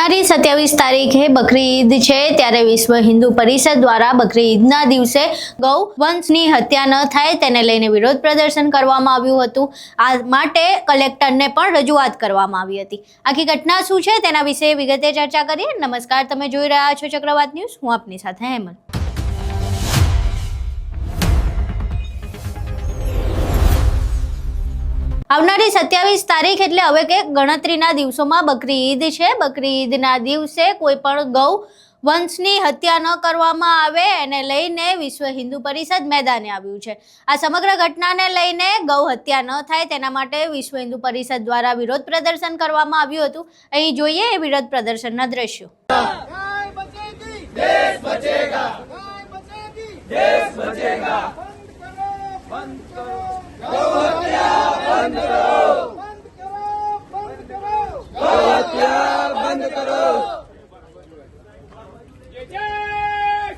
આવનારી 27 તારીખે બકરી ઈદ છે ત્યારે વિશ્વ હિન્દુ પરિષદ દ્વારા બકરી ઈદના દિવસે ગૌ વંશની હત્યા ન થાય તેને લઈને વિરોધ પ્રદર્શન કરવામાં આવ્યું હતું। આ માટે કલેક્ટરને પણ રજૂઆત કરવામાં આવી હતી। આખી ઘટના શું છે તેના વિશે વિગતે ચર્ચા કરીએ। નમસ્કાર, તમે જોઈ રહ્યા છો ચક્રવાત ન્યૂઝ, હું આપની સાથે હેમંત। આવનારી 27 તારીખ એટલે હવે કે ગણતરીના દિવસોમાં બકરી ઈદ છે। બકરી ઈદના દિવસે કોઈ પણ ગૌ વંશની હત્યા ન કરવામાં આવે એને લઈને વિશ્વ હિન્દુ પરિષદ મેદાને આવ્યું છે। આ સમગ્ર ઘટનાને લઈને ગૌ હત્યા ન થાય તેના માટે વિશ્વ હિન્દુ પરિષદ દ્વારા વિરોધ પ્રદર્શન કરવામાં આવ્યું હતું। અહીં જોઈએ એ વિરોધ પ્રદર્શનના દ્રશ્યો। बंद करो। जय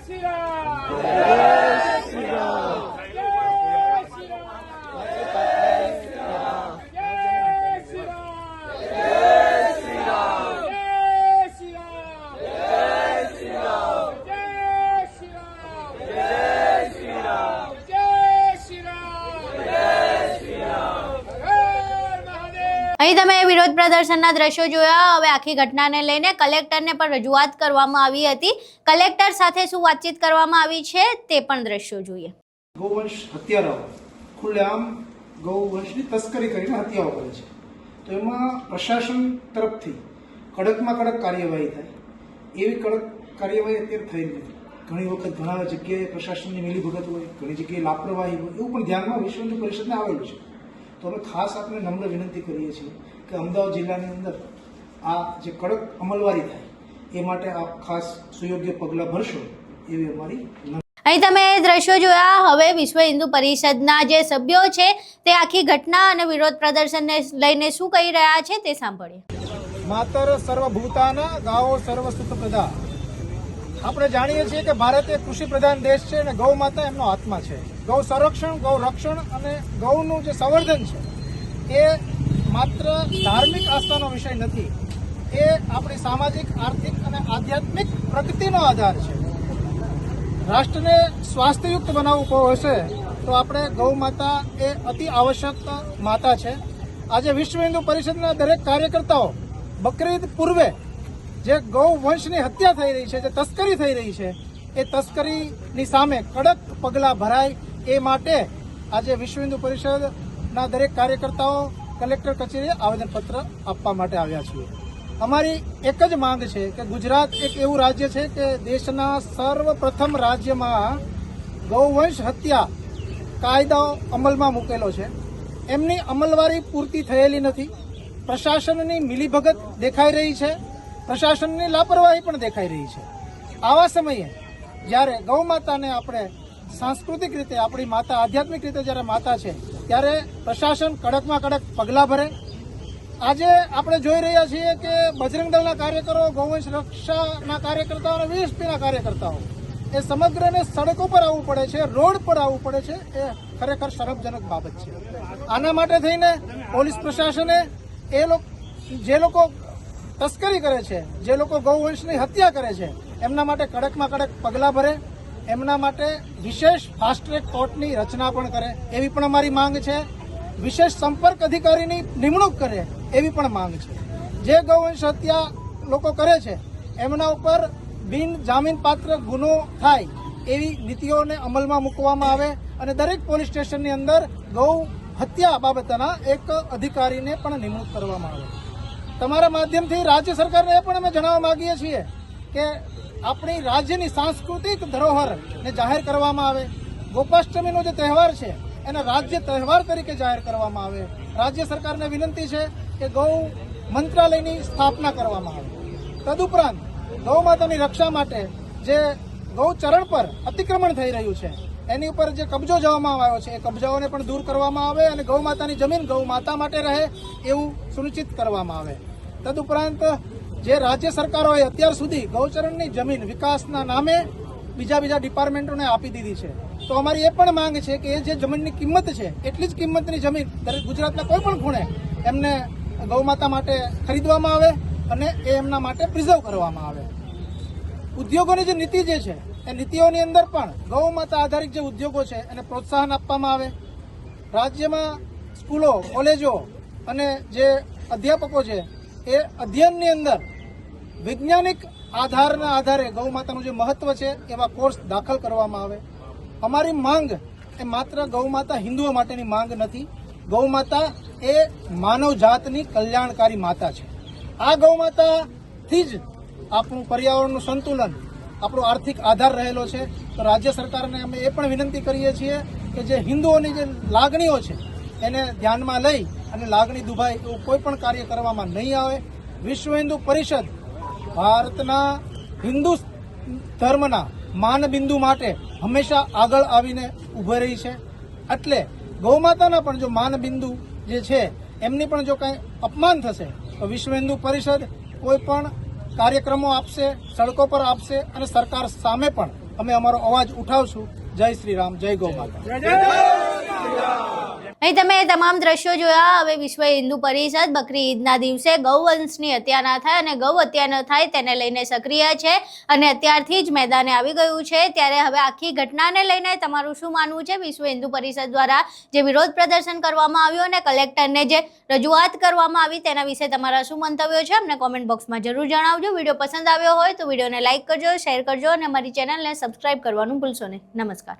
श्री राम। जय श्री राम। जय श्री राम। जय श्री राम। जय श्री राम। जय श्री राम। जय श्री राम। जय श्री राम। जय श्री राम। जय श्री राम। जय श्री राम। जय श्री राम। हर महादेव। અહીં તમે વિરોધ પ્રદર્શનના દ્રશ્યો જોયા। હવે આખી ઘટનાને લઈને કલેક્ટરને પણ રજૂઆત કરવામાં આવી હતી। કલેક્ટર સાથે શું વાતચીત કરવામાં આવી છે તે પણ દ્રશ્યો જોઈએ। ગૌવંશ હત્યારાઓ ખુલ્લેઆમ ગૌવંશની તસ્કરી કરીને હત્યાઓ કરે છે, તો એમાં પ્રશાસન તરફથી કડકમાં કડક કાર્યવાહી થાય એવી કડક કાર્યવાહી અત્યારે થઈ નથી। ઘણી વખત ઘણા જગ્યાએ પ્રશાસનની મિલીભગત હોય, ઘણી જગ્યાએ લાપરવાહી હોય, એવું પણ ધ્યાનમાં વિશ્વ હિન્દુ પરિષદને આવેલું છે। તો અમે ખાસ આપણે નમ્ર વિનંતી કરીએ છીએ કે અમદાવાદ જિલ્લાની અંદર આ જે કડક અમલવારી થાય એ માટે આપ ખાસ સુયોગ્ય પગલાં ભરશો એવી અમારી અહીં તમે દ્રશ્યો જોયા। હવે વિશ્વ હિન્દુ પરિષદના જે સભ્યો છે તે આખી ઘટના અને વિરોધ પ્રદર્શનને લઈને શું કહી રહ્યા છે તે સાંભળીએ। માતર સર્વભૂતાના ગાઓ સર્વસુત પ્રદા। આપણે જાણીએ છીએ કે ભારત એક કૃષિ પ્રધાન દેશ છે અને ગૌ માતા એમનો આત્મા છે। ગૌ સંરક્ષણ, ગૌ રક્ષણ અને ગૌનું જે સંવર્ધન છે એ માત્ર ધાર્મિક આસ્થાનો વિષય નથી, એ આપણી સામાજિક, આર્થિક અને આધ્યાત્મિક પ્રગતિનો આધાર છે। રાષ્ટ્રને સ્વાસ્થ્યયુક્ત બનાવવું હશે તો આપણે ગૌ માતા એ અતિ આવશ્યક માતા છે। આજે વિશ્વ હિન્દુ પરિષદના દરેક કાર્યકર્તાઓ બકરી ઈદ પૂર્વે જે ગૌ વંશની હત્યા થઈ રહી છે, જે તસ્કરી થઈ રહી છે, એ તસ્કરીની સામે કડક પગલાં ભરાય એ માટે આજે વિશ્વ હિન્દુ પરિષદના દરેક કાર્યકર્તાઓ કલેક્ટર કચેરીએ આવેદનપત્ર આપવા માટે આવ્યા છીએ। અમારી એક જ માંગ છે કે ગુજરાત એક એવું રાજ્ય છે કે દેશના સર્વપ્રથમ રાજ્યમાં ગૌવંશ હત્યા કાયદો અમલમાં મૂકેલો છે, એમની અમલવારી પૂરતી થયેલી નથી। પ્રશાસનની મિલીભગત દેખાઈ રહી છે, પ્રશાસનની લાપરવાહી પણ દેખાઈ રહી છે। આવા સમયે જ્યારે ગૌ માતાને આપણે સાંસ્કૃતિક રીતે આપણી માતા, આધ્યાત્મિક રીતે જ્યારે માતા છે, ત્યારે પ્રશાસન કડકમાં કડક પગલાં ભરે। આજે આપણે જોઈ રહ્યા છીએ કે બજરંગ દળના કાર્યકરો, ગૌવંશ રક્ષાના કાર્યકર્તાઓ અને વીએસપીના કાર્યકર્તાઓ એ સમગ્રને સડકો પર આવવું પડે છે, રોડ પર આવવું પડે છે, એ ખરેખર શરમજનક બાબત છે। આના માટે થઈને પોલીસ પ્રશાસને જે લોકો તસ્કરી કરે છે, જે લોકો ગૌવંશની હત્યા કરે છે, એમના માટે કડકમાં કડક પગલાં ભરે, એમના માટે વિશેષ ફાસ્ટ ટ્રેક કોર્ટની રચના પણ કરે એવી પણ અમારી માંગ છે। વિશેષ સંપર્ક અધિકારીની નિમણૂક કરે એવી પણ માંગ છે। જે ગૌવંશ હત્યા લોકો કરે છે એમના ઉપર બિન જામીનપાત્ર ગુનો થાય એવી નીતિઓને અમલમાં મૂકવામાં આવે અને દરેક પોલીસ સ્ટેશનની અંદર ગૌ હત્યા બાબતના એક અધિકારીને પણ નિમણૂક કરવામાં આવે। તમારા માધ્યમથી રાજ્ય સરકારને એ પણ અમે જણાવવા માંગીએ છીએ કે આપણી રાજ્યની સાંસ્કૃતિક ધરોહરને જાહેર કરવામાં આવે। ગોપાષ્ટમીનો જે તહેવાર છે એને રાજ્ય તહેવાર તરીકે જાહેર કરવામાં આવે। રાજ્ય સરકારને વિનંતી છે કે ગૌ મંત્રાલયની સ્થાપના કરવામાં આવે। તદુપરાંત ગૌ માતાની રક્ષા માટે જે ગૌચરણ પર અતિક્રમણ થઈ રહ્યું છે એની ઉપર જે કબજો જવામાં આવ્યો છે એ કબજાઓને પણ દૂર કરવામાં આવે અને ગૌ માતાની જમીન ગૌ માતા માટે રહે એવું સુનિશ્ચિત કરવામાં આવે। તદુપરાંત જે રાજ્ય સરકારોએ અત્યાર સુધી ગૌચરણની જમીન વિકાસના નામે બીજા ડિપાર્ટમેન્ટોને આપી દીધી છે, તો અમારી એ પણ માંગ છે કે એ જે જમીનની કિંમત છે એટલી જ કિંમતની જમીન દરેક ગુજરાતના કોઈ પણ ખૂણે એમને ગૌ માતા માટે ખરીદવામાં આવે અને એ એમના માટે પ્રિઝર્વ કરવામાં આવે. ઉદ્યોગોની જે નીતિ જે છે એ નીતિઓની અંદર પણ ગૌ માતા આધારિત જે ઉદ્યોગો છે એને પ્રોત્સાહન આપવામાં આવે. રાજ્યમાં સ્કૂલો, કોલેજો અને જે અધ્યાપકો છે એ અધ્યયનની અંદર વૈજ્ઞાનિક આધારના આધારે ગૌ માતાનું જે મહત્વ છે એવા કોર્સ દાખલ કરવામાં આવે. અમારી માંગ એ માત્ર ગૌ માતા હિન્દુઓ માટેની માંગ નથી. ગૌ માતા એ માનવ જાતની કલ્યાણકારી માતા છે. આ ગૌ માતાથી જ આપણું પર્યાવરણનું સંતુલન, આપણો આર્થિક આધાર રહેલો છે. તો રાજ્ય સરકારને અમે એ પણ વિનંતી કરીએ છીએ કે જે હિન્દુઓની જે લાગણીઓ છે એને ધ્યાનમાં લઈ અને લાગણી દુભાય એવું કોઈ પણ કાર્ય કરવામાં નહીં આવે. વિશ્વ હિન્દુ પરિષદ ભારતના હિન્દુ ધર્મના માનબિંદુ માટે હંમેશા આગળ આવીને ઉભી રહી છે. એટલે ગૌમાતાના પણ જો માનબિંદુ જે છે એમની પણ જો કંઈ અપમાન થશે તો વિશ્વ હિન્દુ પરિષદ કોઈ પણ કાર્યક્રમો આપશે, સડકો પર આપશે અને સરકાર સામે પણ અમે અમારો અવાજ ઉઠાવશું. જય શ્રી રામ, જય ગૌ માતા. અહીં તમે તમામ દ્રશ્યો જોયા. હવે વિશ્વ હિન્દુ પરિષદ બકરી ઈદના દિવસે ગૌવંશની હત્યા ના થાય અને ગૌ હત્યા ન થાય તેને લઈને સક્રિય છે અને અત્યારથી જ મેદાને આવી ગયું છે. ત્યારે હવે આખી ઘટનાને લઈને તમારું શું માનવું છે? વિશ્વ હિન્દુ પરિષદ દ્વારા જે વિરોધ પ્રદર્શન કરવામાં આવ્યું અને કલેક્ટરને જે રજૂઆત કરવામાં આવી તેના વિશે તમારા શું મંતવ્યો છે અમને કોમેન્ટ બોક્સમાં જરૂર જણાવજો. વિડીયો પસંદ આવ્યો હોય તો વિડીયોને લાઇક કરજો, શેર કરજો અને અમારી ચેનલને સબસ્ક્રાઇબ કરવાનું ભૂલશો નહીં. નમસ્કાર.